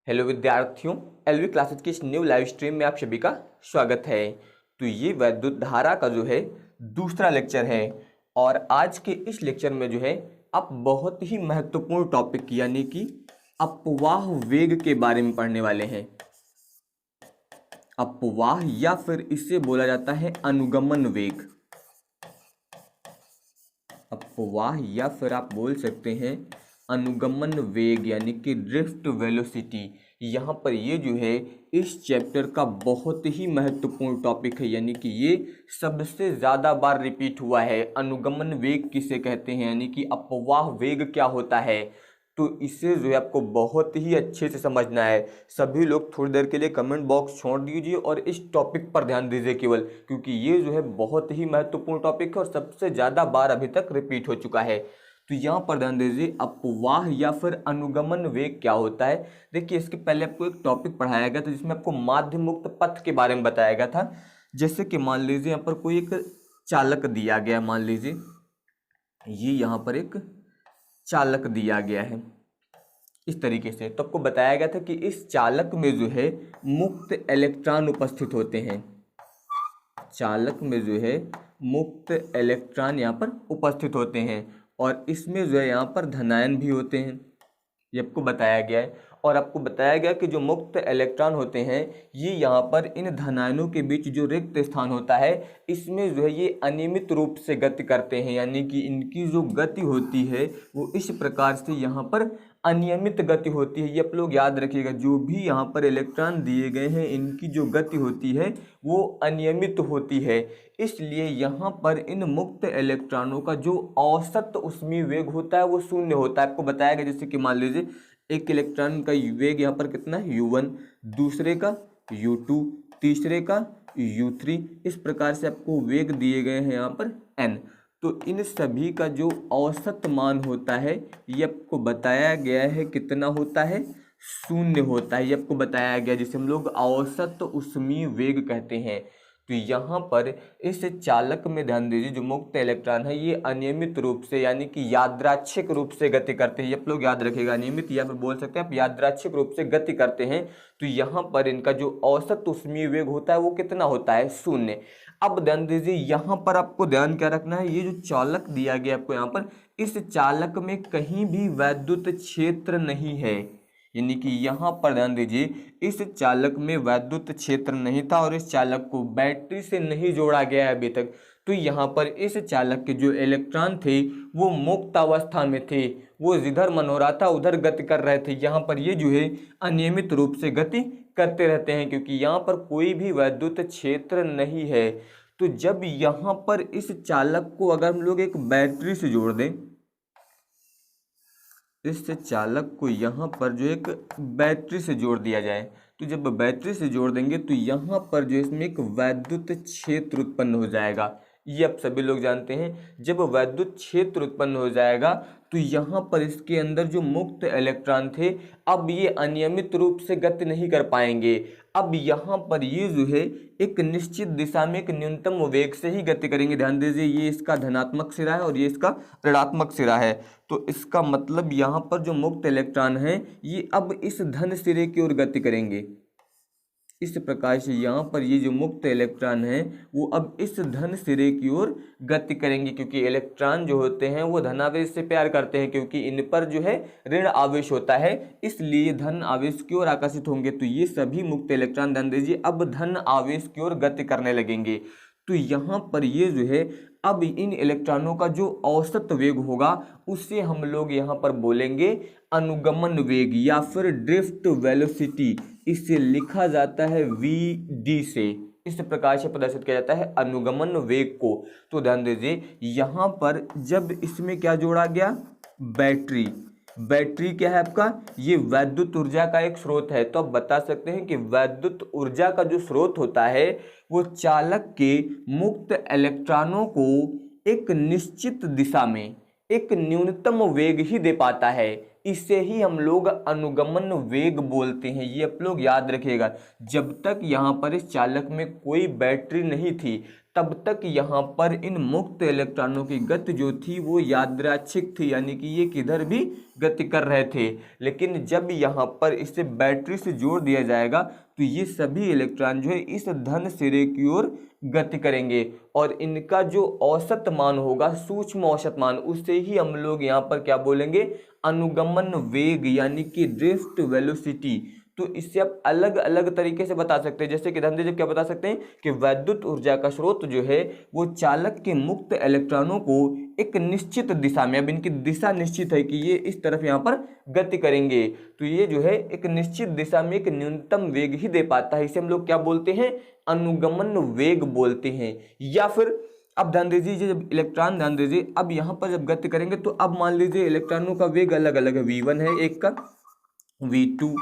Hello विद्यार्थियों, LV classes की इस न्यू लाइव स्ट्रीम में आप सभी का स्वागत है। तो ये वैद्युत धारा का जो है दूसरा लेक्चर है और आज के इस लेक्चर में जो है आप बहुत ही महत्वपूर्ण टॉपिक यानी कि अपवाह वेग के बारे में पढ़ने वाले हैं। अपवाह या फिर इसे बोला जाता है अनुगमन वेग। अपवाह या फिर आप बोल सकते हैं अनुगमन वेग यानी कि ड्रिफ्ट वेलोसिटी। यहाँ पर ये जो है इस चैप्टर का बहुत ही महत्वपूर्ण टॉपिक है, यानी कि ये सबसे ज़्यादा बार रिपीट हुआ है। अनुगमन वेग किसे कहते हैं, यानी कि अपवाह वेग क्या होता है, तो इसे जो है आपको बहुत ही अच्छे से समझना है। सभी लोग थोड़ी देर के लिए कमेंट बॉक्स छोड़ दीजिए और इस टॉपिक पर ध्यान दीजिए केवल, क्योंकि ये जो है बहुत ही महत्वपूर्ण टॉपिक है और सबसे ज़्यादा बार अभी तक रिपीट हो चुका है। तो यहाँ पर ध्यान दीजिए, अपवाह या फिर अनुगमन वेग क्या होता है। देखिए, इसके पहले आपको एक टॉपिक पढ़ाया गया था जिसमें आपको माध्य मुक्त पथ के बारे में बताया गया था। जैसे कि मान लीजिए यहाँ पर कोई एक चालक दिया गया, मान लीजिए ये यहाँ पर एक चालक दिया गया है इस तरीके से। तो आपको बताया गया था कि इस चालक में जो है मुक्त इलेक्ट्रॉन उपस्थित होते हैं। चालक में जो है मुक्त इलेक्ट्रॉन यहाँ पर उपस्थित होते हैं और इसमें जो है यहाँ पर धनायन भी होते हैं, ये आपको बताया गया है। और आपको बताया गया कि जो मुक्त इलेक्ट्रॉन होते हैं ये यहाँ पर इन धनायनों के बीच जो रिक्त स्थान होता है इसमें जो है ये अनियमित रूप से गति करते हैं, यानी कि इनकी जो गति होती है वो इस प्रकार से यहाँ पर अनियमित गति होती है। ये आप लोग याद रखिएगा, जो भी यहाँ पर इलेक्ट्रॉन दिए गए हैं इनकी जो गति होती है वो अनियमित होती है। इसलिए यहाँ पर इन मुक्त इलेक्ट्रॉनों का जो औसत ऊष्मीय वेग होता है वो शून्य होता है। आपको बताया गया जैसे कि मान लीजिए एक इलेक्ट्रॉन का वेग यहाँ पर कितना है u1, दूसरे का u2, तीसरे का u3, इस प्रकार से आपको वेग दिए गए हैं यहाँ पर n। तो इन सभी का जो औसत मान होता है ये आपको बताया गया है कितना होता है, शून्य होता है। ये आपको बताया गया जिसे हम लोग औसत ऊष्मीय वेग कहते हैं। तो यहाँ पर इस चालक में ध्यान दीजिए, जो मुक्त इलेक्ट्रॉन है ये अनियमित रूप से यानी कि यादृच्छिक रूप से गति करते हैं। ये आप लोग याद रखिएगा, अनियमित या फिर बोल सकते हैं आप यादृच्छिक रूप से गति करते हैं। तो यहाँ पर इनका जो औसत ऊष्मीय वेग होता है वो कितना होता है, शून्य। अब ध्यान दीजिए, यहाँ पर आपको ध्यान क्या रखना है, ये जो चालक दिया गया आपको यहाँ पर, इस चालक में कहीं भी वैद्युत क्षेत्र नहीं है। यानी कि यहाँ पर ध्यान दीजिए, इस चालक में वैद्युत क्षेत्र नहीं था और इस चालक को बैटरी से नहीं जोड़ा गया है अभी तक। तो यहाँ पर इस चालक के जो इलेक्ट्रॉन थे वो मुक्त अवस्था में थे, वो जिधर मन हो रहा था उधर गति कर रहे थे। यहाँ पर ये जो है अनियमित रूप से गति करते रहते हैं क्योंकि यहाँ पर कोई भी वैद्युत क्षेत्र नहीं है। तो जब यहाँ पर इस चालक को अगर हम लोग एक बैटरी से जोड़ दें, इस चालक को यहाँ पर जो एक बैटरी से जोड़ दिया जाए, तो जब बैटरी से जोड़ देंगे तो यहाँ पर जो इसमें एक वैद्युत क्षेत्र उत्पन्न हो जाएगा। ये आप सभी लोग जानते हैं, जब वैद्युत क्षेत्र उत्पन्न हो जाएगा तो यहाँ पर इसके अंदर जो मुक्त इलेक्ट्रॉन थे अब ये अनियमित रूप से गति नहीं कर पाएंगे। अब यहाँ पर ये जो है एक निश्चित दिशा में एक न्यूनतम वेग से ही गति करेंगे। ध्यान दीजिए, ये इसका धनात्मक सिरा है और ये इसका ऋणात्मक सिरा है। तो इसका मतलब यहाँ पर जो मुक्त इलेक्ट्रॉन है ये अब इस धन सिरे की ओर गति करेंगे। इस प्रकार से यहाँ पर ये जो मुक्त इलेक्ट्रॉन है वो अब इस धन सिरे की ओर गति करेंगे, क्योंकि इलेक्ट्रॉन जो होते हैं वो धनावेश से प्यार करते हैं, क्योंकि इन पर जो है ऋण आवेश होता है, इसलिए धन आवेश की ओर आकर्षित होंगे। तो ये सभी मुक्त इलेक्ट्रॉन ध्यान दीजिए अब धन आवेश की ओर गति करने लगेंगे। तो यहाँ पर ये जो है अब इन इलेक्ट्रॉनों का जो औसत वेग होगा उसे हम लोग यहाँ पर बोलेंगे अनुगमन वेग या फिर ड्रिफ्ट वेलोसिटी। इसे लिखा जाता है vd से, इस प्रकार से प्रदर्शित किया जाता है अनुगमन वेग को। तो ध्यान दीजिए, यहाँ पर जब इसमें क्या जोड़ा गया, बैटरी। बैटरी क्या है आपका, ये वैद्युत ऊर्जा का एक स्रोत है। तो आप बता सकते हैं कि वैद्युत ऊर्जा का जो स्रोत होता है वो चालक के मुक्त इलेक्ट्रॉनों को एक निश्चित दिशा में एक न्यूनतम वेग ही दे पाता है। इसे ही हम लोग अनुगमन वेग बोलते हैं। ये आप लोग याद रखिएगा, जब तक यहाँ पर इस चालक में कोई बैटरी नहीं थी तब तक यहाँ पर इन मुक्त इलेक्ट्रॉनों की गति जो थी वो यादृच्छिक थी, यानी कि ये किधर भी गति कर रहे थे। लेकिन जब यहाँ पर इसे बैटरी से जोड़ दिया जाएगा तो ये सभी इलेक्ट्रॉन जो है इस धन सिरे की ओर गति करेंगे और इनका जो औसत मान होगा, सूक्ष्म औसत मान, उससे ही हम लोग यहाँ पर क्या बोलेंगे, अनुगमन वेग यानी कि ड्रिफ्ट वेलोसिटी। तो इससे आप अलग अलग तरीके से बता सकते हैं। जैसे कि धनंजय जी क्या बता सकते हैं कि वैद्युत ऊर्जा का स्रोत जो है वो चालक के मुक्त इलेक्ट्रॉनों को एक निश्चित दिशा में, अब इनकी दिशा निश्चित है कि ये इस तरफ यहाँ पर गति करेंगे, तो ये जो है एक निश्चित दिशा में एक न्यूनतम वेग ही दे पाता है। इसे हम लोग क्या बोलते हैं, अनुगमन वेग बोलते हैं। या फिर अब ध्यान दीजिए, जब इलेक्ट्रॉन, ध्यान दीजिए, अब यहाँ पर जब गति करेंगे तो अब मान लीजिए इलेक्ट्रॉनों का वेग अलग अलग है, v1 है एक का, v2,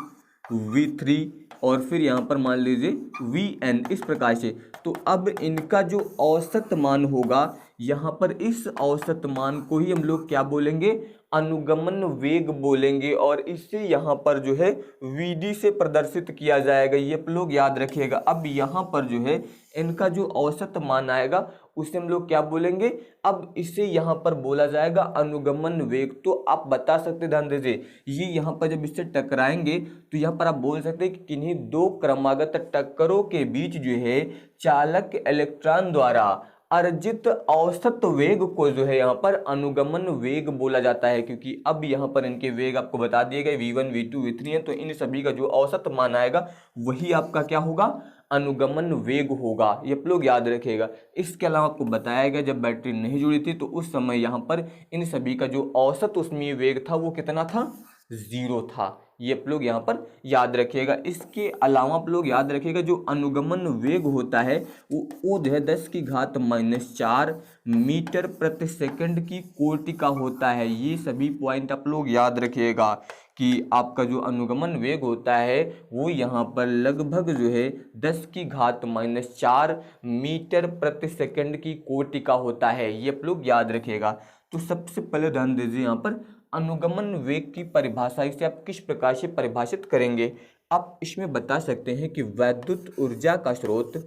v3 और फिर यहाँ पर मान लीजिए vn, इस प्रकार से। तो अब इनका जो औसत मान होगा, यहाँ पर इस औसत मान को ही हम लोग क्या बोलेंगे, अनुगमन वेग बोलेंगे और इससे यहाँ पर जो है vd से प्रदर्शित किया जाएगा, ये आप लोग याद रखिएगा। अब यहाँ पर जो है इनका जो औसत मान आएगा उसे हम लोग क्या बोलेंगे, अब इसे यहाँ पर बोला जाएगा अनुगमन वेग। तो आप बता सकते, ध्यान दीजिए, ये यहाँ पर जब इससे टकराएंगे तो यहाँ पर आप बोल सकते हैं कि किन्हीं दो क्रमागत टक्करों के बीच जो है चालक इलेक्ट्रॉन द्वारा अर्जित औसत वेग को जो है यहाँ पर अनुगमन वेग बोला जाता है, क्योंकि अब यहाँ पर इनके वेग आपको बता दिए गए v1, v2, v3 है, तो इन सभी का जो औसत मान आएगा वही आपका क्या होगा, अनुगमन वेग होगा। ये आप लोग याद रखिएगा। इसके अलावा आपको बताया गया जब बैटरी नहीं जुड़ी थी तो उस समय यहाँ पर इन सभी का जो औसत ऊष्मीय वेग था वो कितना था, 0 था। ये आप लोग यहाँ पर याद रखिएगा। इसके अलावा आप लोग याद रखिएगा जो अनुगमन वेग होता है वो जो है 10⁻⁴ मीटर प्रति सेकंड की कोटि का होता है। ये सभी पॉइंट आप लोग याद रखिएगा कि आपका जो अनुगमन वेग होता है वो यहाँ पर लगभग जो है 10⁻⁴ मीटर प्रति सेकंड की कोटि का होता है। ये आप लोग याद रखिएगा। तो सबसे पहले ध्यान दीजिए, यहाँ पर अनुगमन वेग की परिभाषा इसे आप किस प्रकार से परिभाषित करेंगे। आप इसमें बता सकते हैं कि वैद्युत ऊर्जा का स्रोत,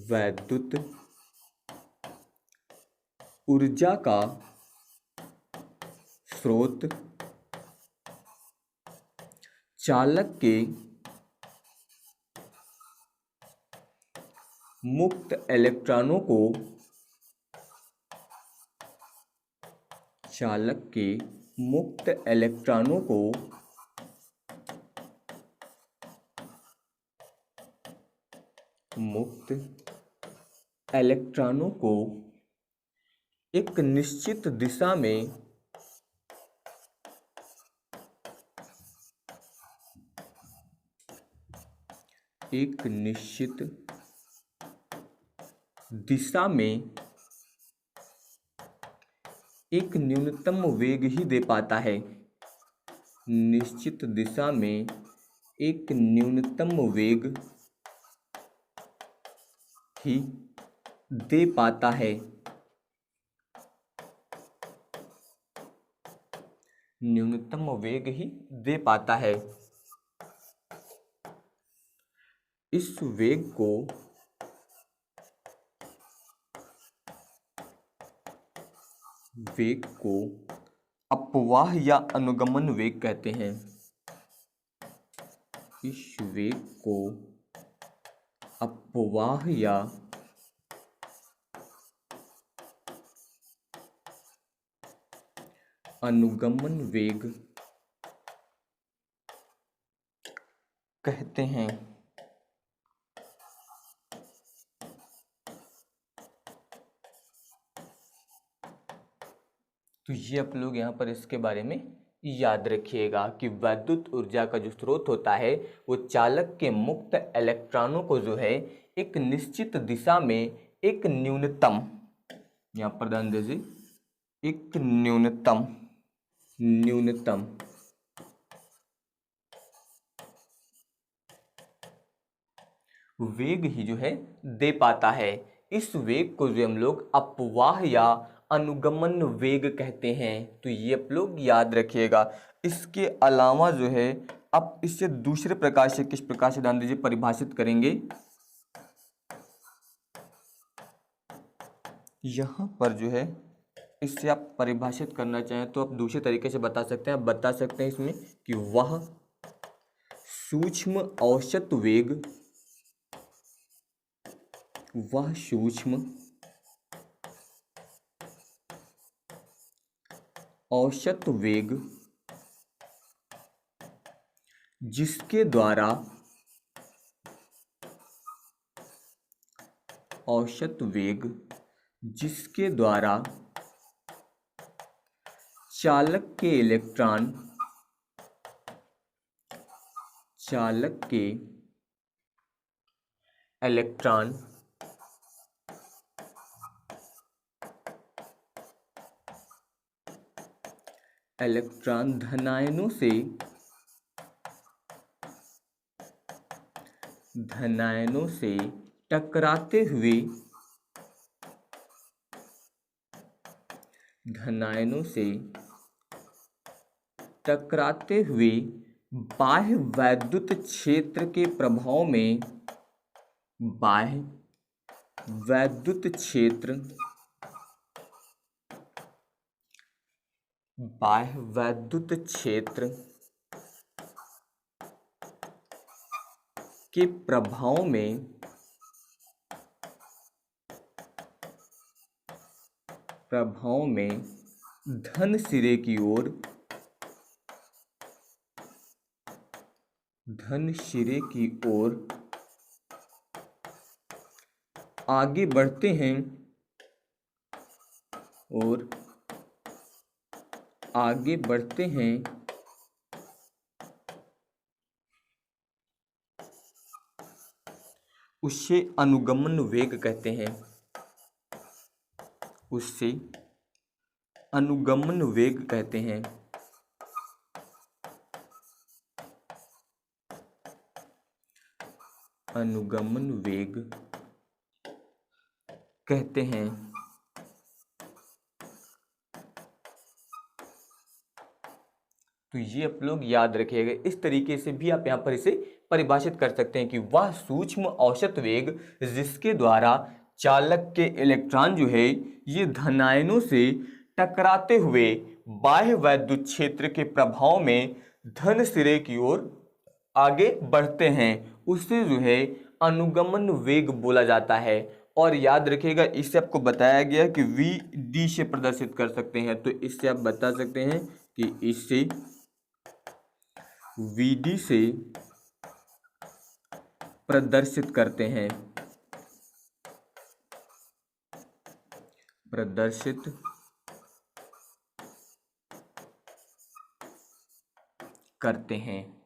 वैद्युत ऊर्जा का स्रोत चालक के मुक्त इलेक्ट्रॉनों को, चालक के मुक्त इलेक्ट्रॉनों को एक निश्चित दिशा में एक न्यूनतम वेग ही दे पाता है, निश्चित दिशा में एक न्यूनतम वेग ही दे पाता है, न्यूनतम वेग ही दे पाता है। इस वेग को अपवाह या अनुगमन वेग कहते हैं। इस वेग को अपवाह या अनुगमन वेग कहते हैं। तो ये आप लोग यहाँ पर इसके बारे में याद रखिएगा कि वैद्युत ऊर्जा का जो स्रोत होता है वो चालक के मुक्त इलेक्ट्रॉनों को जो है एक निश्चित दिशा में एक न्यूनतम, यहाँ पर ध्यान दीजिए, एक न्यूनतम वेग ही जो है दे पाता है। इस वेग को जो हम लोग अपवाह या अनुगमन वेग कहते हैं। तो ये आप लोग याद रखिएगा। इसके अलावा जो है अब इससे दूसरे प्रकार से किस प्रकार से ध्यान दीजिए परिभाषित करेंगे। यहाँ पर जो है इससे आप परिभाषित करना चाहें तो आप दूसरे तरीके से बता सकते हैं। आप बता सकते हैं इसमें कि वह सूक्ष्म औसत वेग, वह सूक्ष्म औसत वेग जिसके द्वारा औसत वेग जिसके द्वारा चालक के इलेक्ट्रॉन धनायनों से टकराते हुए बाह्य वैद्युत क्षेत्र के प्रभाव में बाह्य वैद्युत क्षेत्र के प्रभाव में धन सिरे की ओर आगे बढ़ते हैं उससे अनुगमन वेग कहते हैं। अनुगमन वेग कहते हैं। तो ये आप लोग याद रखिएगा। इस तरीके से भी आप यहाँ पर इसे परिभाषित कर सकते हैं कि वह सूक्ष्म औसत वेग जिसके द्वारा चालक के इलेक्ट्रॉन जो है ये धनायनों से टकराते हुए बाह्य वैद्युत क्षेत्र के प्रभाव में धन सिरे की ओर आगे बढ़ते हैं, उससे जो है अनुगमन वेग बोला जाता है। और याद रखिएगा इससे आपको बताया गया कि वी डी से प्रदर्शित कर सकते हैं। तो इससे आप बता सकते हैं कि इससे वी डी से प्रदर्शित करते हैं,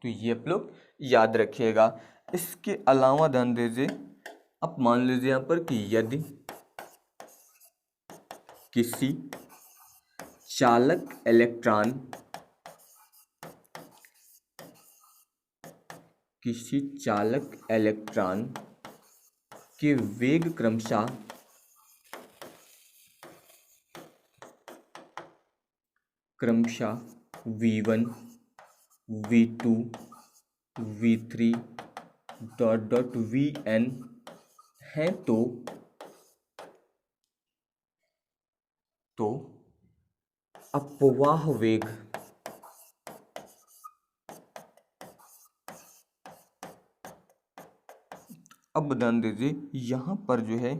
तो ये आप लोग याद रखिएगा। इसके अलावा ध्यान दीजिए, अब मान लीजिए यहाँ पर कि यदि किसी चालक इलेक्ट्रॉन के वेग क्रमशः v1 v2 v3 vn है तो अपवाह वेग अब ध्यान दीजिए यहाँ पर जो है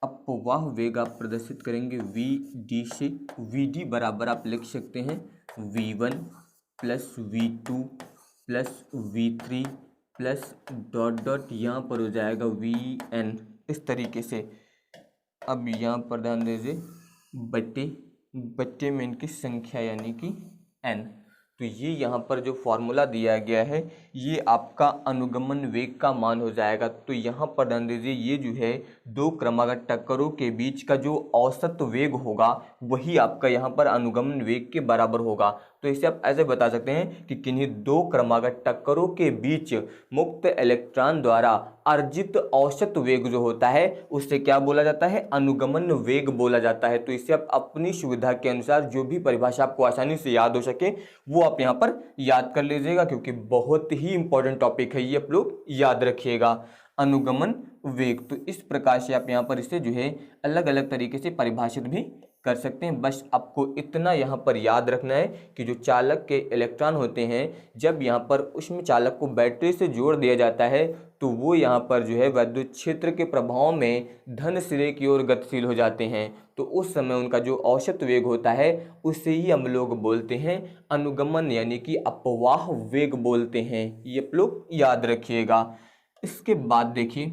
अपवाह वेग आप प्रदर्शित करेंगे वी डी से। वी डी बराबर आप लिख सकते हैं v1 plus v2 plus v3 plus यहाँ पर हो जाएगा vn, इस तरीके से। अब यहाँ पर ध्यान दीजिए बट्टे में इनकी संख्या यानी कि n। तो ये यहाँ पर जो फॉर्मूला दिया गया है ये आपका अनुगमन वेग का मान हो जाएगा। तो यहाँ पर ध्यान दीजिए ये जो है दो क्रमागत टक्करों के बीच का जो औसत वेग होगा वही आपका यहाँ पर अनुगमन वेग के बराबर होगा। तो इसे आप ऐसे बता सकते हैं कि किन्हीं दो क्रमागत टक्करों के बीच मुक्त इलेक्ट्रॉन द्वारा अर्जित औसत वेग जो होता है उससे क्या बोला जाता है, अनुगमन वेग बोला जाता है। तो इसे आप अपनी सुविधा के अनुसार जो भी परिभाषा आपको आसानी से याद हो सके वो आप यहाँ पर याद कर लीजिएगा, क्योंकि बहुत ही इंपॉर्टेंट टॉपिक है ये, आप लोग याद रखिएगा। अनुगमन वेग, तो इस प्रकार से आप यहाँ पर इसे जो है अलग अलग तरीके से परिभाषित भी कर सकते हैं। बस आपको इतना यहाँ पर याद रखना है कि जो चालक के इलेक्ट्रॉन होते हैं, जब यहाँ पर उसमें चालक को बैटरी से जोड़ दिया जाता है तो वो यहाँ पर जो है विद्युत क्षेत्र के प्रभाव में धन सिरे की ओर गतिशील हो जाते हैं। तो उस समय उनका जो औसत वेग होता है उसे ही हम लोग बोलते हैं अनुगमन यानी कि अपवाह वेग बोलते हैं। ये आप लोग याद रखिएगा। इसके बाद देखिए,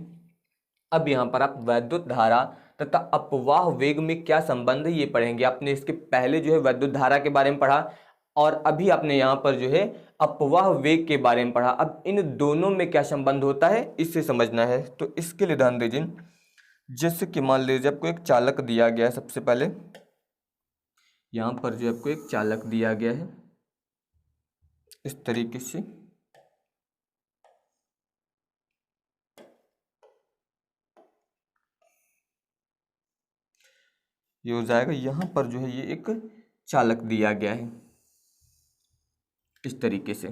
अब यहाँ पर आप वैद्युत धारा तथा अपवाह वेग में क्या संबंध है ये पढ़ेंगे। आपने इसके पहले जो है वैद्युत धारा के बारे में पढ़ा और अभी आपने यहाँ पर जो है अपवाह वेग के बारे में पढ़ा। अब इन दोनों में क्या संबंध होता है इसे समझना है। तो इसके लिए ध्यान दीजिए, जैसे कि मान लीजिए आपको एक चालक दिया गया है। सबसे पहले यहाँ पर जो आपको एक चालक दिया गया है इस तरीके से, ये हो जाएगा। यहाँ पर जो है ये एक चालक दिया गया है इस तरीके से,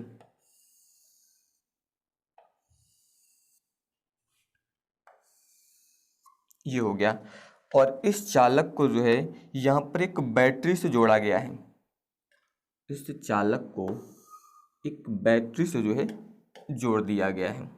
ये हो गया। और इस चालक को जो है यहाँ पर एक बैटरी से जोड़ा गया है। इस चालक को एक बैटरी से जो है जोड़ दिया गया है।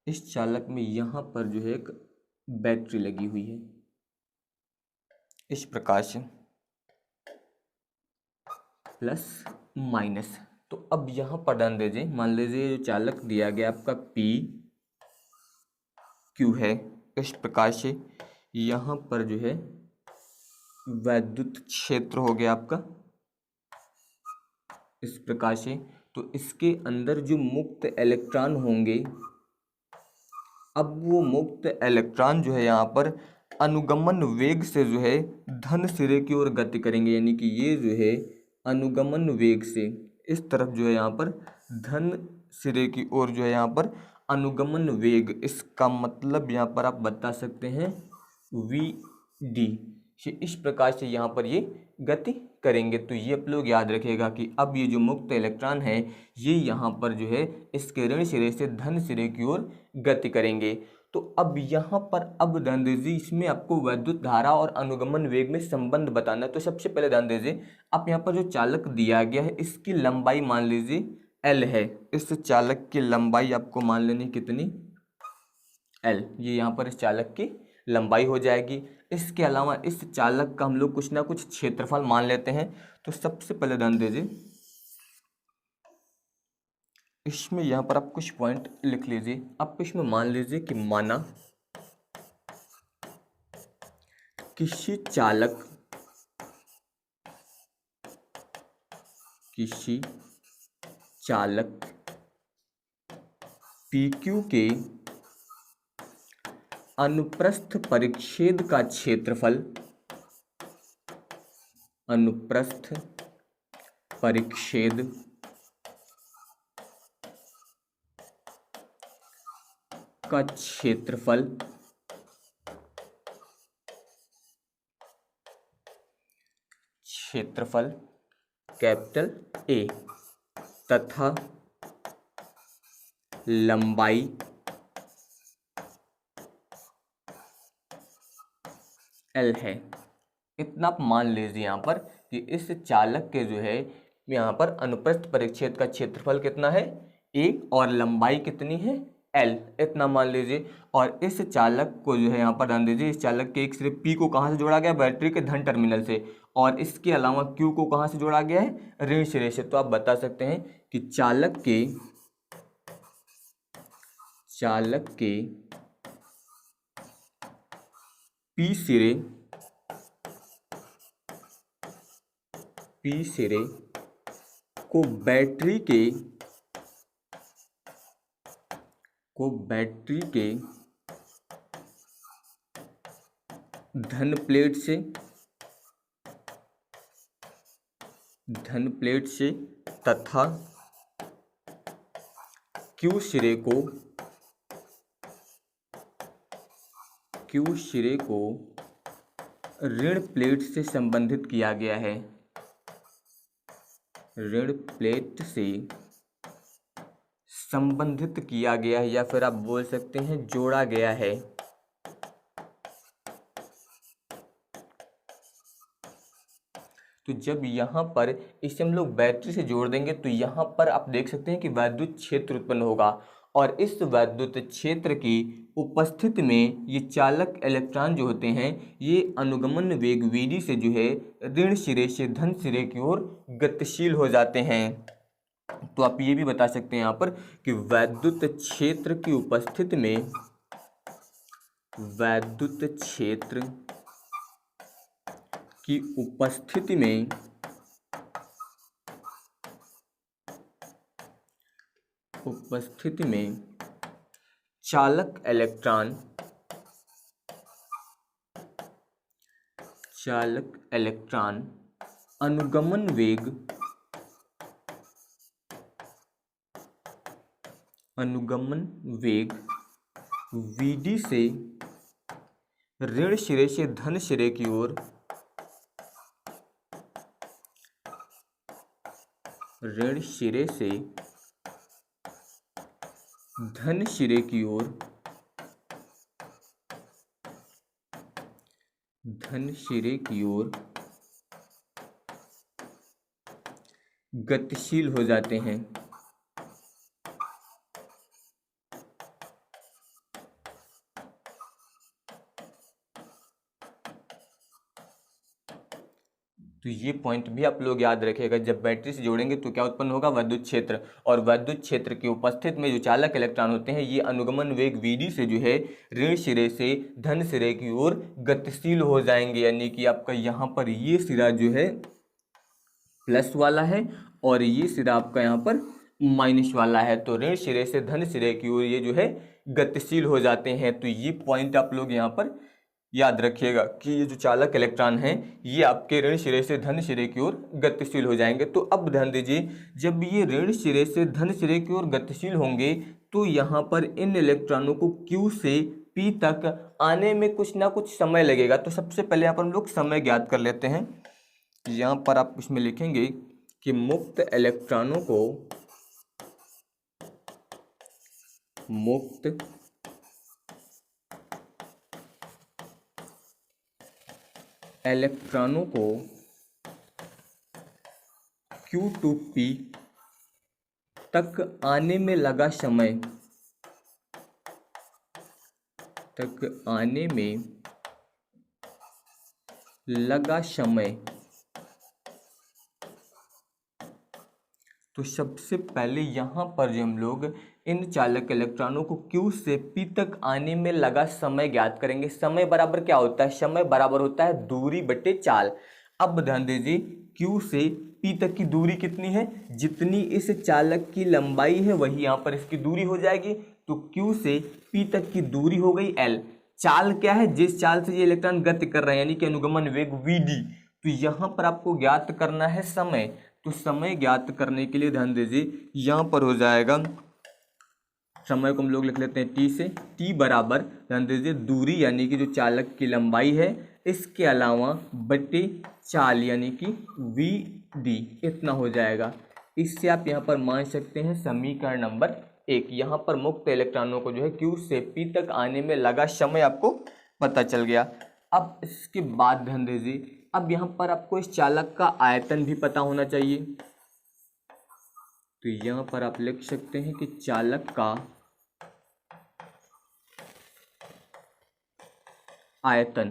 इस चालक में यहाँ पर जो है एक बैटरी लगी हुई है इस प्रकार से, प्लस माइनस। तो अब यहाँ पर ध्यान दीजिए, मान लीजिए जो चालक दिया गया आपका पी क्यू है इस प्रकार से, यहाँ पर जो है वैद्युत क्षेत्र हो गया आपका इस प्रकार से। तो इसके अंदर जो मुक्त इलेक्ट्रॉन होंगे, अब वो मुक्त इलेक्ट्रॉन जो है यहाँ पर अनुगमन वेग से जो है धन सिरे की ओर गति करेंगे, यानी कि ये जो है अनुगमन वेग से इस तरफ जो है यहाँ पर धन सिरे की ओर जो है यहाँ पर अनुगमन वेग, इसका मतलब यहाँ पर आप बता सकते हैं वी डी, इस प्रकार से यहाँ पर ये गति करेंगे। तो ये आप लोग याद रखिएगा कि अब ये जो मुक्त इलेक्ट्रॉन है ये यहाँ पर जो है इसके ऋण सिरे से धन सिरे की ओर गति करेंगे। तो अब यहाँ पर अब ध्यान दीजिए, इसमें आपको वैद्युत धारा और अनुगमन वेग में संबंध बताना है। तो सबसे पहले ध्यान दीजिए, आप यहाँ पर जो चालक दिया गया है इसकी लंबाई मान लीजिए एल है। इस चालक की लंबाई आपको मान लेनी कितनी, एल, ये यहाँ पर इस चालक की लंबाई हो जाएगी। इसके अलावा इस चालक का हम लोग कुछ ना कुछ क्षेत्रफल मान लेते हैं। तो सबसे पहले ध्यान दीजिए, इसमें यहाँ पर आप कुछ पॉइंट लिख लीजिए। आप इसमें मान लीजिए कि माना किसी चालक PQ के अनुप्रस्थ परिच्छेद का क्षेत्रफल, अनुप्रस्थ परिच्छेद का क्षेत्रफल कैपिटल ए तथा लंबाई एल है। इतना आप मान लीजिए यहाँ पर कि इस चालक के जो है यहाँ पर अनुप्रस्थ परिच्छेद का क्षेत्रफल कितना है ए और लंबाई कितनी है एल, इतना मान लीजिए। और इस चालक को जो है यहाँ पर ध्यान दीजिए, इस चालक के एक सिरे पी को कहाँ से जोड़ा गया, बैटरी के धन टर्मिनल से, और इसके अलावा क्यू को कहाँ से जोड़ा गया है, ऋण सिरे से। तो आप बता सकते हैं कि चालक के पी सिरे को बैटरी के धन प्लेट से तथा क्यू सिरे को ऋण प्लेट से संबंधित किया गया है। ऋण प्लेट से संबंधित किया गया है या फिर आप बोल सकते हैं जोड़ा गया है। तो जब यहाँ पर इसे हम लोग बैटरी से जोड़ देंगे तो यहाँ पर आप देख सकते हैं कि वैद्युत क्षेत्र उत्पन्न होगा और इस वैद्युत क्षेत्र की उपस्थिति में ये चालक इलेक्ट्रॉन जो होते हैं ये अनुगमन वेग Vd से जो है ऋण सिरे से धन सिरे की ओर गतिशील हो जाते हैं। तो आप ये भी बता सकते हैं यहाँ पर कि वैद्युत क्षेत्र की उपस्थिति में चालक इलेक्ट्रॉन अनुगमन वेग Vd से ऋण सिरे से धन सिरे की ओर गतिशील हो जाते हैं। तो ये पॉइंट भी आप लोग याद रखिएगा, जब बैटरी से जोड़ेंगे तो क्या उत्पन्न होगा, विद्युत क्षेत्र, और विद्युत क्षेत्र की उपस्थिति में जो चालक इलेक्ट्रॉन होते हैं ये अनुगमन वेग Vd से जो है ऋण सिरे से धन सिरे की ओर गतिशील हो जाएंगे। यानी कि आपका यहाँ पर ये सिरा जो है प्लस वाला है और ये सिरा आपका यहाँ पर माइनस वाला है, तो ऋण सिरे से धन सिरे की ओर ये जो है गतिशील हो जाते हैं। तो ये पॉइंट आप लोग यहाँ पर याद रखिएगा कि ये जो चालक इलेक्ट्रॉन हैं ये आपके ऋण सिरे से धन सिरे की ओर गतिशील हो जाएंगे। तो अब ध्यान दीजिए, जब ये ऋण सिरे से धन सिरे की ओर गतिशील होंगे तो यहाँ पर इन इलेक्ट्रॉनों को Q से P तक आने में कुछ ना कुछ समय लगेगा। तो सबसे पहले यहाँ पर हम लोग समय ज्ञात कर लेते हैं। यहाँ पर आप इसमें लिखेंगे कि मुक्त इलेक्ट्रॉनों को Q to P तक आने में लगा समय तो सबसे पहले यहाँ पर जो हम लोग इन चालक इलेक्ट्रॉनों को Q से P तक आने में लगा समय ज्ञात करेंगे। समय बराबर क्या होता है, समय बराबर होता है दूरी बटे चाल। अब ध्यान दीजिए, Q से P तक की दूरी कितनी है, जितनी इस चालक की लंबाई है वही यहाँ पर इसकी दूरी हो जाएगी। तो Q से P तक की दूरी हो गई L। चाल क्या है, जिस चाल से ये इलेक्ट्रॉन गति कर रहे हैं यानी कि अनुगमन वेग Vd। तो यहाँ पर आपको ज्ञात करना है समय। तो समय ज्ञात करने के लिए ध्यान दीजिए, यहाँ पर हो जाएगा, समय को हम लोग लिख लेते हैं T से। T बराबर ध्यान दीजिए दूरी यानी कि जो चालक की लंबाई है इसके अलावा बटे चाल यानी कि Vd, इतना हो जाएगा। इससे आप यहाँ पर मान सकते हैं समीकरण नंबर 1। यहाँ पर मुक्त इलेक्ट्रॉनों को जो है Q से P तक आने में लगा समय आपको पता चल गया। अब इसके बाद ध्यान दीजिए, अब यहाँ पर आपको इस चालक का आयतन भी पता होना चाहिए। तो यहाँ पर आप लिख सकते हैं कि चालक का आयतन।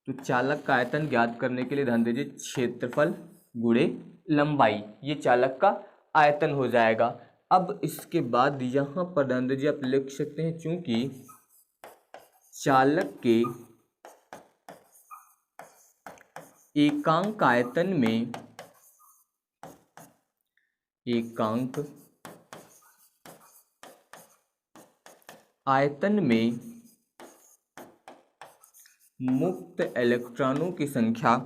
तो चालक का आयतन ज्ञात करने के लिए ध्यान दीजिए क्षेत्रफल गुणे लंबाई, ये चालक का आयतन हो जाएगा। अब इसके बाद यहाँ पर ध्यान दीजिए आप लिख सकते हैं, चूंकि चालक के एकांक आयतन में मुक्त इलेक्ट्रॉनों की संख्या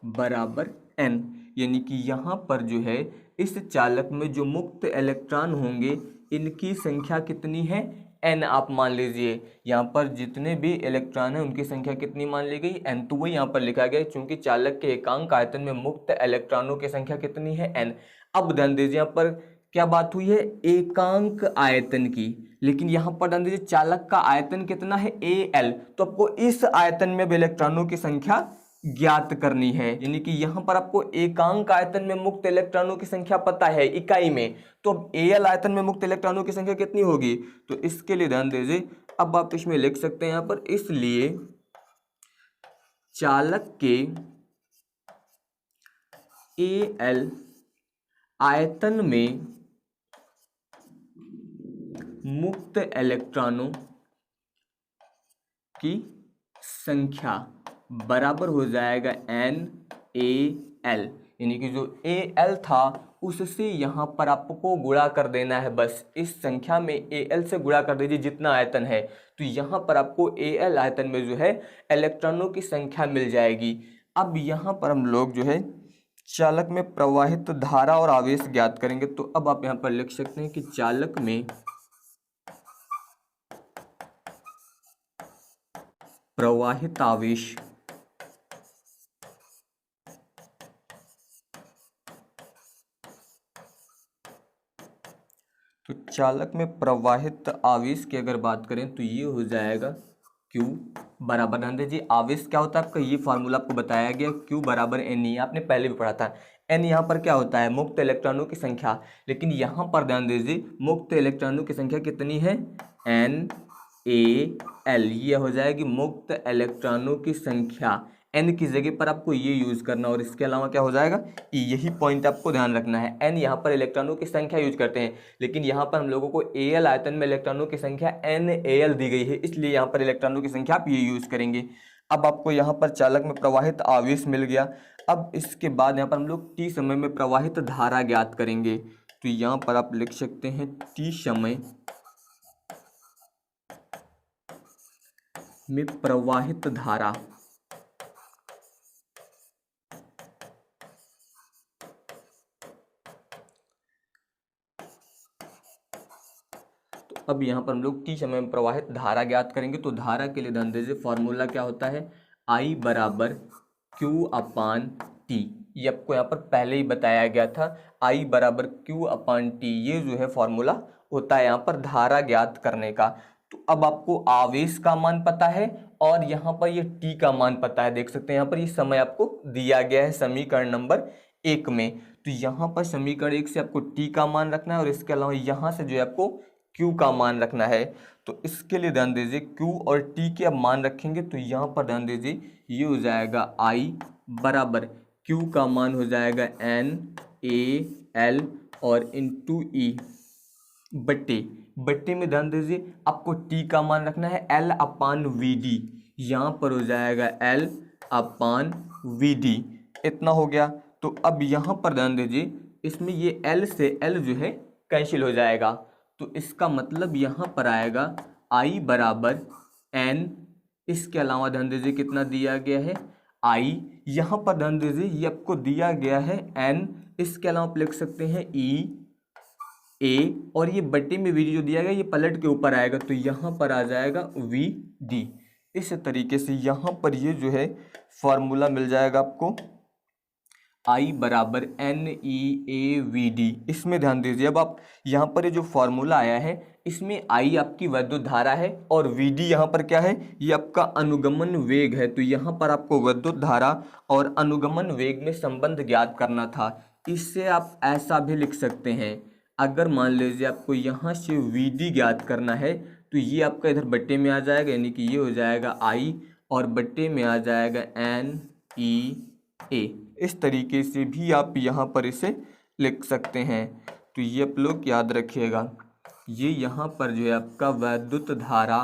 बराबर n, यानी कि यहाँ पर जो है इस चालक में जो मुक्त इलेक्ट्रॉन होंगे इनकी संख्या कितनी है, n। आप मान लीजिए यहाँ पर जितने भी इलेक्ट्रॉन हैं उनकी संख्या कितनी मान ली गई, n। तो वही यहाँ पर लिखा गया चूंकि चालक के एकांक आयतन में मुक्त इलेक्ट्रॉनों की संख्या कितनी है, n। अब ध्यान दीजिए यहाँ पर क्या बात हुई है, एकांक आयतन की, लेकिन यहाँ पर ध्यान दीजिए चालक का आयतन कितना है, Al। तो आपको इस आयतन में भी इलेक्ट्रॉनों की संख्या ज्ञात करनी है, यानी कि यहां पर आपको एकांक आयतन में मुक्त इलेक्ट्रॉनों की संख्या पता है इकाई में, तो अब Al आयतन में मुक्त इलेक्ट्रॉनों की संख्या कितनी होगी, तो इसके लिए ध्यान दीजिए। अब आप इसमें लिख सकते हैं यहां पर, इसलिए चालक के Al आयतन में मुक्त इलेक्ट्रॉनों की संख्या बराबर हो जाएगा NaL, यानी कि जो Al था उससे यहाँ पर आपको गुणा कर देना है, बस इस संख्या में Al से गुणा कर दीजिए जितना आयतन है, तो यहाँ पर आपको Al आयतन में जो है इलेक्ट्रॉनों की संख्या मिल जाएगी। अब यहाँ पर हम लोग जो है चालक में प्रवाहित धारा और आवेश ज्ञात करेंगे। तो अब आप यहाँ पर लिख सकते हैं कि चालक में प्रवाहित आवेश तो चालक में प्रवाहित आवेश की अगर बात करें तो ये हो जाएगा Q बराबर, ध्यान दीजिए आवेश क्या होता है आपका, ये फार्मूला आपको बताया गया, Q बराबर Ne, आपने पहले भी पढ़ा था। N यहाँ पर क्या होता है, मुक्त इलेक्ट्रॉनों की संख्या, लेकिन यहाँ पर ध्यान दीजिए मुक्त इलेक्ट्रॉनों की संख्या कितनी है, NaL, ये हो जाएगी मुक्त इलेक्ट्रॉनों की संख्या। n की जगह पर आपको ये यूज करना, और इसके अलावा क्या हो जाएगा, यही पॉइंट आपको ध्यान रखना है। n यहाँ पर इलेक्ट्रॉनों की संख्या यूज करते हैं, लेकिन यहाँ पर हम लोगों को Al आयतन में इलेक्ट्रॉनों की संख्या NaL दी गई है, इसलिए यहाँ पर इलेक्ट्रॉनों की संख्या आप ये यूज करेंगे। अब आपको यहाँ पर चालक में प्रवाहित आवेश मिल गया। अब इसके बाद यहाँ पर हम लोग t समय में प्रवाहित धारा ज्ञात करेंगे। तो यहाँ पर आप लिख सकते हैं t समय में प्रवाहित धारा, तो अब यहाँ पर हम लोग t समय में प्रवाहित धारा ज्ञात करेंगे। तो धारा के लिए ध्यान दीजिए फॉर्मूला क्या होता है, I बराबर Q/T, ये आपको यहाँ पर पहले ही बताया गया था, I बराबर Q/T, ये जो है फॉर्मूला होता है यहाँ पर धारा ज्ञात करने का। तो अब आपको आवेश का मान पता है और यहाँ पर ये t का मान पता है, देख सकते हैं यहाँ पर ये समय आपको दिया गया है समीकरण नंबर 1 में। तो यहाँ पर समीकरण 1 से आपको t का मान रखना है और इसके अलावा यहाँ से जो है आपको q का मान रखना है। तो इसके लिए ध्यान दीजिए q और t के अब मान रखेंगे, तो यहाँ पर ध्यान दीजिए ये हो जाएगा I बराबर q का मान हो जाएगा NaL और इंटू E बट्टे में ध्यान दीजिए आपको t का मान रखना है L/VD, यहाँ पर हो जाएगा L/VD, इतना हो गया। तो अब यहाँ पर ध्यान दीजिए इसमें ये L से L जो है कैंसिल हो जाएगा, तो इसका मतलब यहाँ पर आएगा I बराबर N, इसके अलावा ध्यान दीजिए कितना दिया गया है I, यहाँ पर ध्यान दीजिए ये आपको दिया गया है N, इसके अलावा आप लिख सकते हैं E A, और ये बट्टे में VD जो दिया गया ये पलट के ऊपर आएगा, तो यहाँ पर आ जाएगा VD। इस तरीके से यहाँ पर ये जो है फॉर्मूला मिल जाएगा आपको I बराबर NeAVD। इसमें ध्यान दीजिए अब आप यहाँ पर ये जो फॉर्मूला आया है इसमें I आपकी विद्युत धारा है और VD यहाँ पर क्या है, ये आपका अनुगमन वेग है। तो यहाँ पर आपको विद्युत धारा और अनुगमन वेग में संबंध ज्ञात करना था। इससे आप ऐसा भी लिख सकते हैं, अगर मान लीजिए आपको यहाँ से VD ज्ञात करना है तो ये आपका इधर बट्टे में आ जाएगा, यानी कि ये हो जाएगा I और बट्टे में आ जाएगा ई ए, इस तरीके से भी आप यहाँ पर इसे लिख सकते हैं। तो ये आप लोग याद रखिएगा। ये यहाँ पर जो है आपका वैद्युत धारा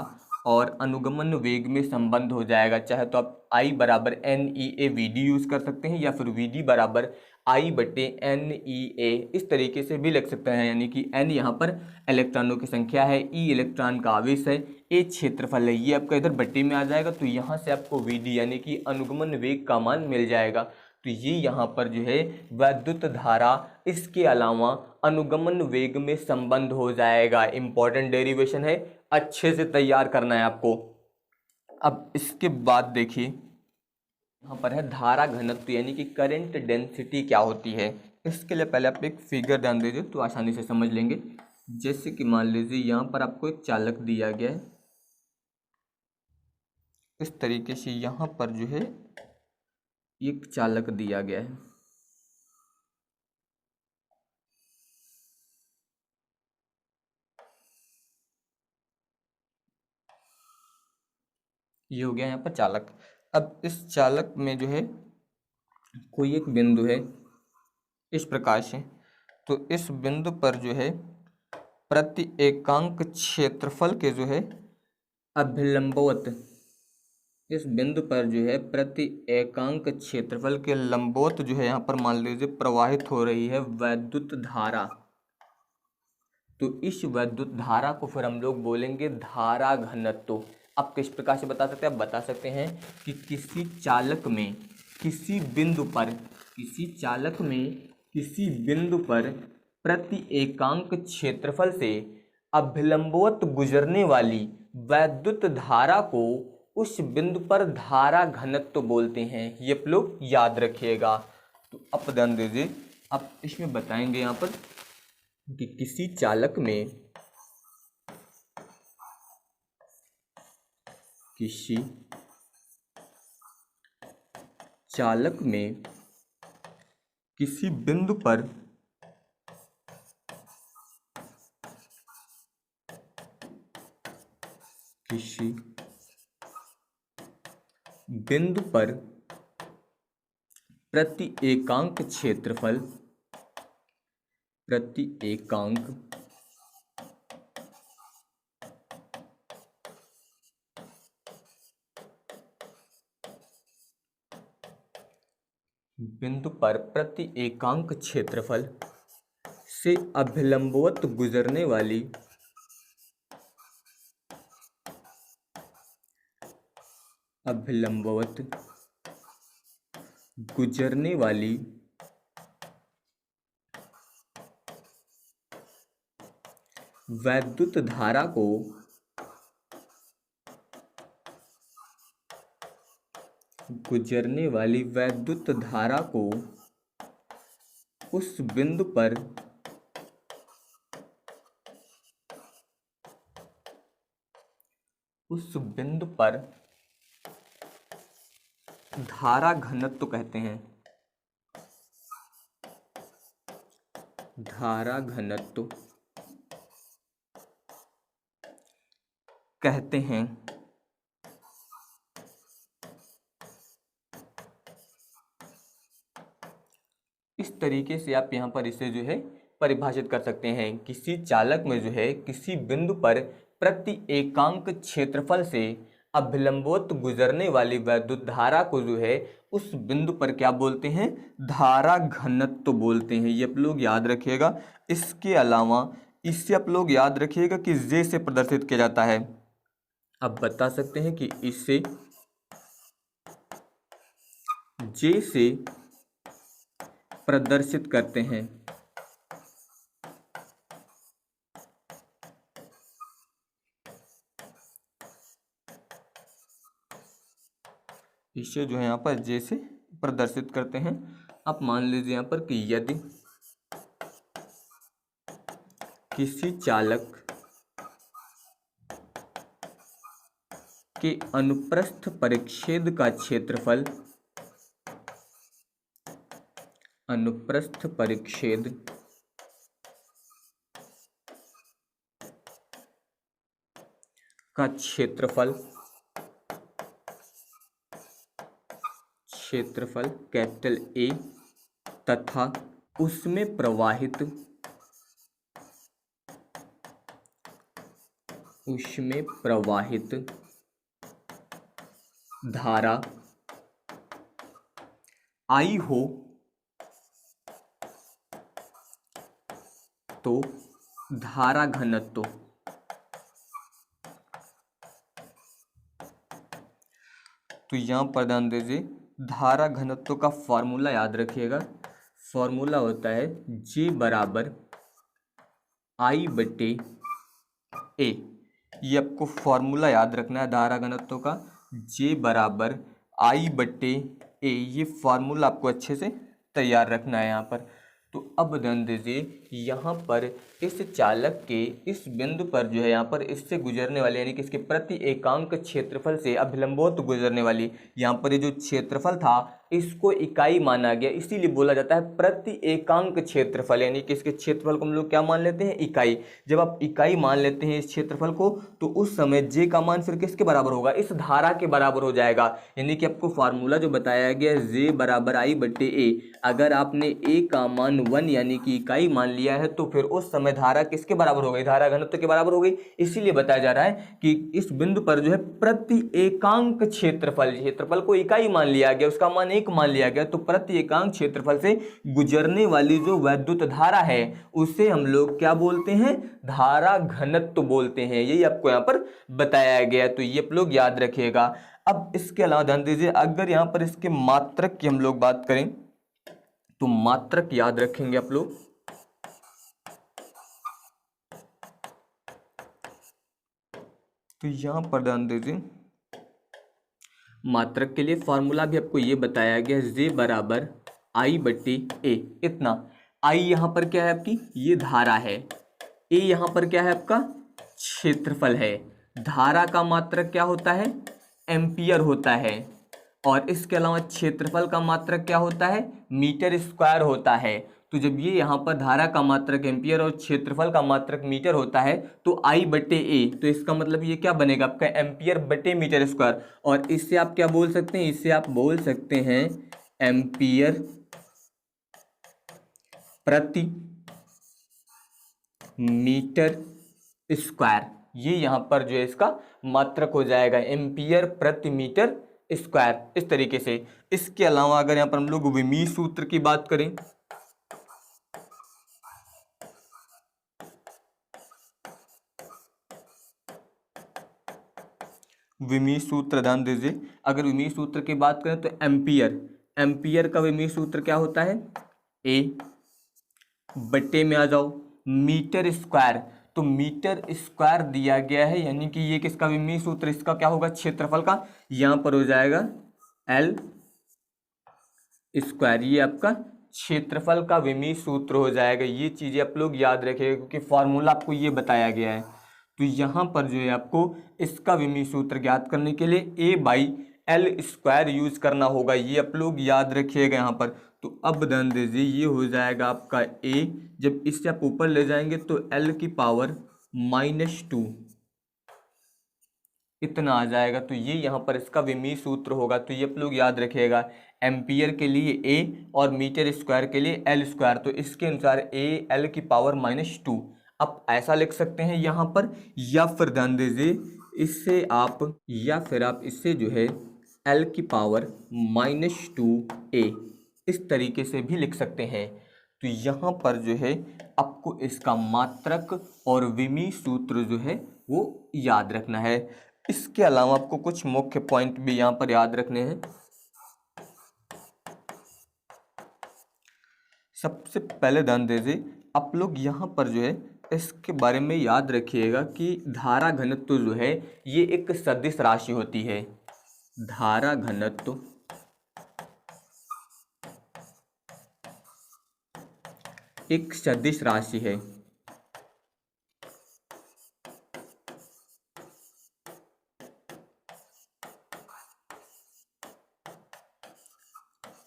और अनुगमन वेग में संबंध हो जाएगा। चाहे तो आप I बराबर N E A V D use कर सकते हैं, या फिर वी डी बराबर I बटे एन ई ए, इस तरीके से भी लिख सकते हैं। यानी कि n यहाँ पर इलेक्ट्रॉनों की संख्या है, E इलेक्ट्रॉन का आवेश है, A क्षेत्रफल है, ये आपका इधर बट्टे में आ जाएगा। तो यहाँ से आपको वी डी यानी कि अनुगमन वेग का मान मिल जाएगा। तो ये यहाँ पर जो है वैद्युत धारा, इसके अलावा अनुगमन वेग में संबंध हो जाएगा। इंपॉर्टेंट डेरिवेशन है, अच्छे से तैयार करना है आपको। अब इसके बाद देखिए यहाँ पर है धारा घनत्व यानी कि करंट डेंसिटी क्या होती है। इसके लिए पहले आप एक फिगर ध्यान दीजिए तो आसानी से समझ लेंगे। जैसे कि मान लीजिए यहाँ पर आपको एक चालक दिया गया है, इस तरीके से यहाँ पर जो है एक चालक दिया गया है। ये हो गया यहाँ पर चालक। अब इस चालक में जो है कोई एक बिंदु है इस प्रकार से, तो इस बिंदु पर जो है प्रति एकांक क्षेत्रफल के जो है अभिलंबवत, इस बिंदु पर जो है प्रति एकांक क्षेत्रफल के लंबवत जो है यहाँ पर मान लीजिए प्रवाहित हो रही है वैद्युत धारा। तो इस वैद्युत धारा को फिर हम लोग बोलेंगे धारा घनत्व। आप किस प्रकार से बता सकते हैं? आप बता सकते हैं कि किसी चालक में किसी बिंदु पर, किसी चालक में किसी बिंदु पर प्रति एकांक क्षेत्रफल से अभिलंबवत गुजरने वाली वैद्युत धारा को उस बिंदु पर धारा घनत्व बोलते हैं। ये आप लोग याद रखिएगा। तो अब ध्यान दीजिए, आप इसमें बताएंगे यहाँ पर कि किसी चालक में, किसी चालक में किसी बिंदु पर किसी बिंदु पर प्रति एकांक क्षेत्रफल, प्रति एकांक बिंदु पर प्रति एकांक क्षेत्रफल से अभिलंबवत गुजरने वाली अभिलंबवत गुजरने वाली वैद्युत धारा को गुजरने वाली वैद्युत धारा को उस बिंदु पर धारा घनत्व कहते हैं। धारा घनत्व कहते हैं। इस तरीके से आप यहाँ पर इसे जो है परिभाषित कर सकते हैं। किसी चालक में जो है किसी बिंदु पर प्रति एकांक क्षेत्रफल से अभिलंबवत गुजरने वाली वैद्युत धारा को जो है उस बिंदु पर क्या बोलते हैं? धारा घनत्व बोलते हैं। ये आप लोग याद रखिएगा। इसके अलावा इससे आप लोग याद रखिएगा कि जे से प्रदर्शित किया जाता है। अब बता सकते हैं कि इससे जे से प्रदर्शित करते हैं। इसे जो है यहाँ पर जे से प्रदर्शित करते हैं। आप मान लीजिए यहाँ पर कि यदि किसी चालक के अनुप्रस्थ परिच्छेद का क्षेत्रफल, अनुप्रस्थ परिच्छेद का क्षेत्रफल क्षेत्रफल कैपिटल ए तथा उसमें प्रवाहित धारा आई हो तो धारा घनत्व, तो यहाँ पर ध्यान दीजिए धारा घनत्व का फॉर्मूला याद रखिएगा। फॉर्मूला होता है J बराबर I बटे ए। ये आपको फॉर्मूला याद रखना है धारा घनत्व का, J बराबर I बटे ए। ये फॉर्मूला आपको अच्छे से तैयार रखना है यहाँ पर। तो अब ध्यान दीजिए यहाँ पर इस चालक के इस बिंदु पर जो है यहाँ पर इससे गुजरने वाले यानी कि इसके प्रति एकांक क्षेत्रफल से अभिलंबवत गुजरने वाली, यहाँ पर ये जो क्षेत्रफल था इसको इकाई माना गया, इसीलिए बोला जाता है प्रति एकांक क्षेत्रफल, यानी कि इसके क्षेत्रफल को हम लोग क्या मान लेते हैं, इकाई। जब आप इकाई मान लेते हैं इस क्षेत्रफल को तो उस समय जे का मान फिर किसके बराबर होगा, इस धारा के बराबर हो जाएगा। यानी कि आपको फार्मूला जो बताया गया जे बराबर आई बट्टे ए, अगर आपने ए का मान 1 यानी कि इकाई मान लिया है तो फिर उस समय धारा किसके बराबर हो गई, धारा घनत्व के बराबर हो गई। इसीलिए बताया जा रहा है कि इस बिंदु पर जो है प्रति एकांक क्षेत्रफल को इकाई मान लिया गया, उसका मान 1 मान लिया गया, तो प्रति एकांक क्षेत्रफल से गुजरने वाली जो वैद्युत धारा है उसे हम लोग क्या बोलते हैं, धारा घनत्व बोलते हैं। यही आपको यहाँ पर बताया गया, तो ये आप लोग याद रखिएगा। अब इसके अलावा ध्यान दीजिए अगर यहाँ पर इसके मात्रक की हम लोग बात करें तो मात्रक याद रखेंगे आप लोग। तो यहां पर ध्यान दीजिए मात्रक के लिए फॉर्मूला भी आपको ये बताया गया, जे बराबर आई बट्टी ए। इतना आई यहां पर क्या है आपकी, ये धारा है, ए यहां पर क्या है आपका क्षेत्रफल है। धारा का मात्रक क्या होता है, एम्पियर होता है, और इसके अलावा क्षेत्रफल का मात्रक क्या होता है, मीटर स्क्वायर होता है। तो जब ये यहाँ पर धारा का मात्रक एम्पियर और क्षेत्रफल का मात्रक मीटर होता है तो आई बटे ए, तो इसका मतलब ये क्या बनेगा आपका एम्पियर बटे मीटर स्क्वायर। और इससे आप क्या बोल सकते हैं, इससे आप बोल सकते हैं एम्पियर प्रति मीटर स्क्वायर। ये यहाँ पर जो है इसका मात्रक हो जाएगा एम्पियर प्रति मीटर स्क्वायर, इस तरीके से। इसके अलावा अगर यहाँ पर हम लोग विमीय सूत्र की बात करें, विमीय सूत्र ध्यान दीजिए, अगर विमीय सूत्र की बात करें तो एम्पियर का विमीय सूत्र क्या होता है, ए बटे में आ जाओ मीटर स्क्वायर, तो मीटर स्क्वायर दिया गया है, यानी कि ये किसका विमीय सूत्र, इसका क्या होगा क्षेत्रफल का, यहां पर हो जाएगा एल स्क्वायर, ये आपका क्षेत्रफल का विमीय सूत्र हो जाएगा। ये चीजें आप लोग याद रखिएगा क्योंकि फॉर्मूला आपको ये बताया गया है। तो यहाँ पर जो है आपको इसका विमीय सूत्र ज्ञात करने के लिए ए बाई एल स्क्वायर यूज करना होगा, ये आप लोग याद रखिएगा यहाँ पर। तो अब ध्यान दीजिए ये हो जाएगा आपका ए, जब इससे आप ऊपर ले जाएंगे तो एल की पावर -2 इतना आ जाएगा। तो ये यहाँ पर इसका विमीय सूत्र होगा, तो ये आप लोग याद रखिएगा एम्पियर के लिए ए और मीटर स्क्वायर के लिए एल स्क्वायर, तो इसके अनुसार ए एल की पावर -2 आप ऐसा लिख सकते हैं यहाँ पर, या फिर ध्यान दीजिए इससे आप, या फिर आप इससे जो है एल की पावर -2a इस तरीके से भी लिख सकते हैं। तो यहाँ पर जो है आपको इसका मात्रक और विमीय सूत्र जो है वो याद रखना है। इसके अलावा आपको कुछ मुख्य पॉइंट भी यहाँ पर याद रखने हैं। सबसे पहले ध्यान दीजिए आप लोग यहाँ पर जो है इसके बारे में याद रखिएगा कि धारा घनत्व जो है ये एक सदिश राशि होती है। धारा घनत्व एक सदिश राशि है।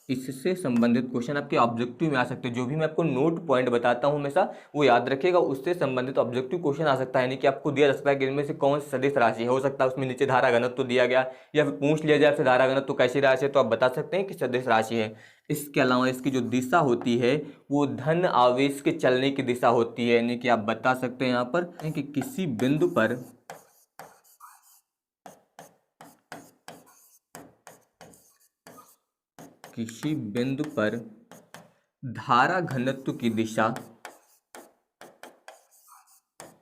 इससे संबंधित क्वेश्चन आपके ऑब्जेक्टिव में आ सकते हैं। जो भी मैं आपको नोट पॉइंट बताता हूँ हमेशा वो याद रखिएगा, उससे संबंधित ऑब्जेक्टिव क्वेश्चन आ सकता है। यानी कि आपको दिया जा सकता है कि इनमें से कौन सी सदिश राशि है, हो सकता है उसमें नीचे धारा घनत्व तो दिया गया, या फिर पूछ लिया जाए आपसे धारा घनत्व तो कैसी राशि है, तो आप बता सकते हैं कि सदिश राशि है। इसके अलावा इसकी जो दिशा होती है वो धन आवेश के चलने की दिशा होती है। यानी कि आप बता सकते हैं यहाँ पर कि किसी बिंदु पर धारा घनत्व की दिशा,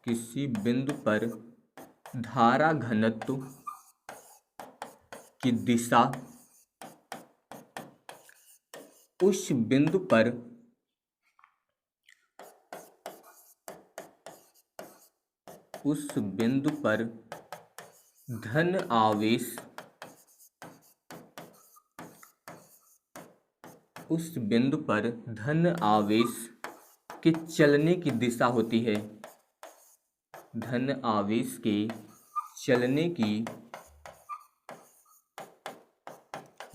किसी बिंदु पर धारा घनत्व की दिशा उस बिंदु पर धन आवेश, उस बिंदु पर धन आवेश के चलने की दिशा होती है। धन आवेश के चलने की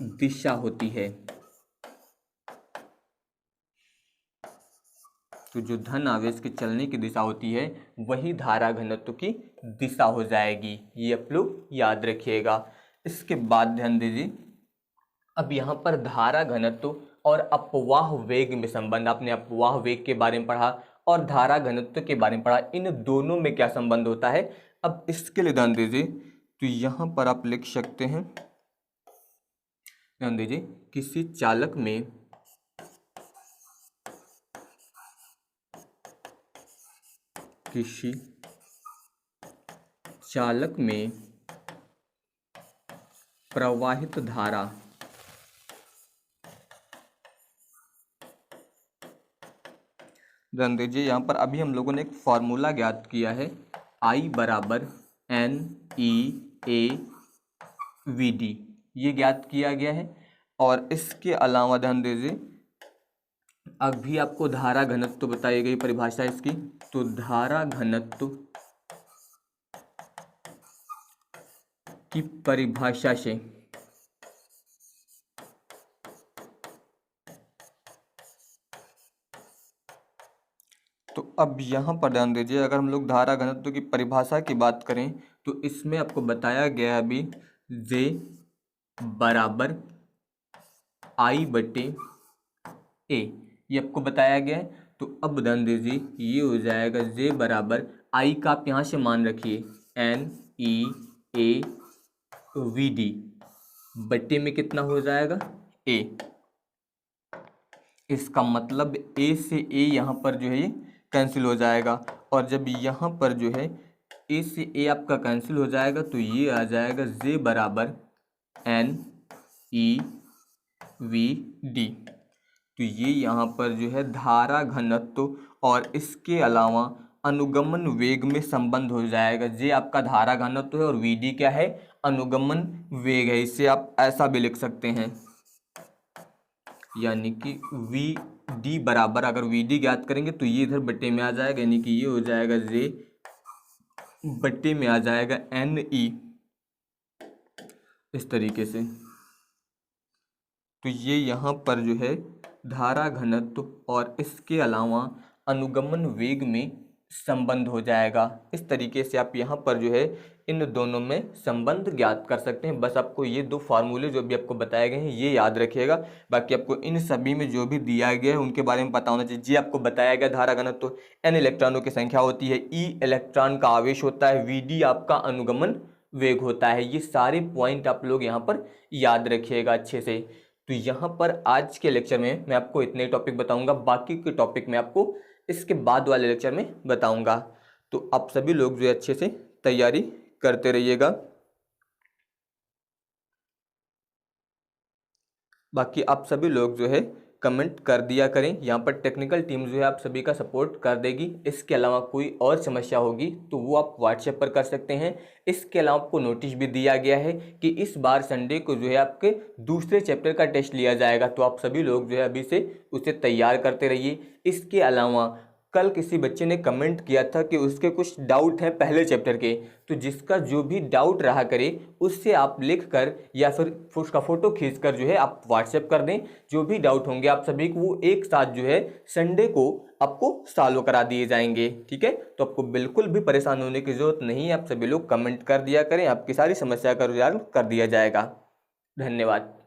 दिशा होती है। तो जो धन आवेश के चलने की दिशा होती है वही धारा घनत्व की दिशा हो जाएगी। ये आप लोग याद रखिएगा। इसके बाद ध्यान दीजिए, अब यहाँ पर धारा घनत्व और अपवाह वेग में संबंध, आपने अपवाह वेग के बारे में पढ़ा और धारा घनत्व के बारे में पढ़ा, इन दोनों में क्या संबंध होता है। अब इसके लिए ध्यान दीजिए, तो यहाँ पर आप लिख सकते हैं, ध्यान दीजिए, किसी चालक में प्रवाहित धारा, ध्यान दीजिए यहाँ पर अभी हम लोगों ने एक फॉर्मूला ज्ञात किया है, I बराबर NEAVD, ये ज्ञात किया गया है। और इसके अलावा ध्यान दीजिए, अभी आपको धारा घनत्व बताई गई परिभाषा इसकी, तो धारा घनत्व की परिभाषा से तो अब यहाँ पर ध्यान दीजिए, अगर हम लोग धारा घनत्व की परिभाषा की बात करें तो इसमें आपको बताया गया है अभी J बराबर I/A, ये आपको बताया गया है। तो अब ध्यान दीजिए, ये हो जाएगा J बराबर I का आप यहाँ से मान रखिए NEAVD बट्टे में कितना हो जाएगा A। इसका मतलब A से A यहाँ पर जो है ये कैंसिल हो जाएगा, और जब यहाँ पर जो है A से A आपका कैंसिल हो जाएगा तो ये आ जाएगा J बराबर NEVD। तो ये यहाँ पर जो है धारा घनत्व और इसके अलावा अनुगमन वेग में संबंध हो जाएगा। J आपका धारा घनत्व है और VD क्या है, अनुगमन वेग है। इसे आप ऐसा भी लिख सकते हैं, यानी कि VD बराबर, अगर VD ज्ञात करेंगे तो ये इधर बट्टे में आ जाएगा, यानी कि ये हो जाएगा J बट्टे में आ जाएगा NE, इस तरीके से। तो ये यहाँ पर जो है धारा घनत्व और इसके अलावा अनुगमन वेग में संबंध हो जाएगा। इस तरीके से आप यहाँ पर जो है इन दोनों में संबंध ज्ञात कर सकते हैं। बस आपको ये दो फार्मूले जो भी आपको बताए गए हैं ये याद रखिएगा। बाकी आपको इन सभी में जो भी दिया गया है उनके बारे में पता होना चाहिए। जी आपको बताया गया धारा घनत्व तो N इलेक्ट्रॉनों की संख्या होती है, E इलेक्ट्रॉन का आवेश होता है, VD आपका अनुगमन वेग होता है। ये सारे पॉइंट आप लोग यहाँ पर याद रखिएगा अच्छे से। तो यहाँ पर आज के लेक्चर में मैं आपको इतने टॉपिक बताऊंगा, बाकी के टॉपिक मैं आपको इसके बाद वाले लेक्चर में बताऊंगा। तो आप सभी लोग जो है अच्छे से तैयारी करते रहिएगा। बाकी आप सभी लोग जो है कमेंट कर दिया करें, यहाँ पर टेक्निकल टीम जो है आप सभी का सपोर्ट कर देगी। इसके अलावा कोई और समस्या होगी तो वो आप व्हाट्सएप पर कर सकते हैं। इसके अलावा आपको नोटिस भी दिया गया है कि इस बार संडे को जो है आपके दूसरे चैप्टर का टेस्ट लिया जाएगा, तो आप सभी लोग जो है अभी से उसे तैयार करते रहिए। इसके अलावा कल किसी बच्चे ने कमेंट किया था कि उसके कुछ डाउट हैं पहले चैप्टर के, तो जिसका जो भी डाउट रहा करे उससे आप लिख कर या फिर उसका फ़ोटो खींच कर जो है आप व्हाट्सएप कर दें। जो भी डाउट होंगे आप सभी को वो एक साथ जो है संडे को आपको सॉल्व करा दिए जाएंगे। ठीक है, तो आपको बिल्कुल भी परेशान होने की ज़रूरत नहीं है। आप सभी लोग कमेंट कर दिया करें, आपकी सारी समस्या का रिजॉल्व कर दिया जाएगा। धन्यवाद।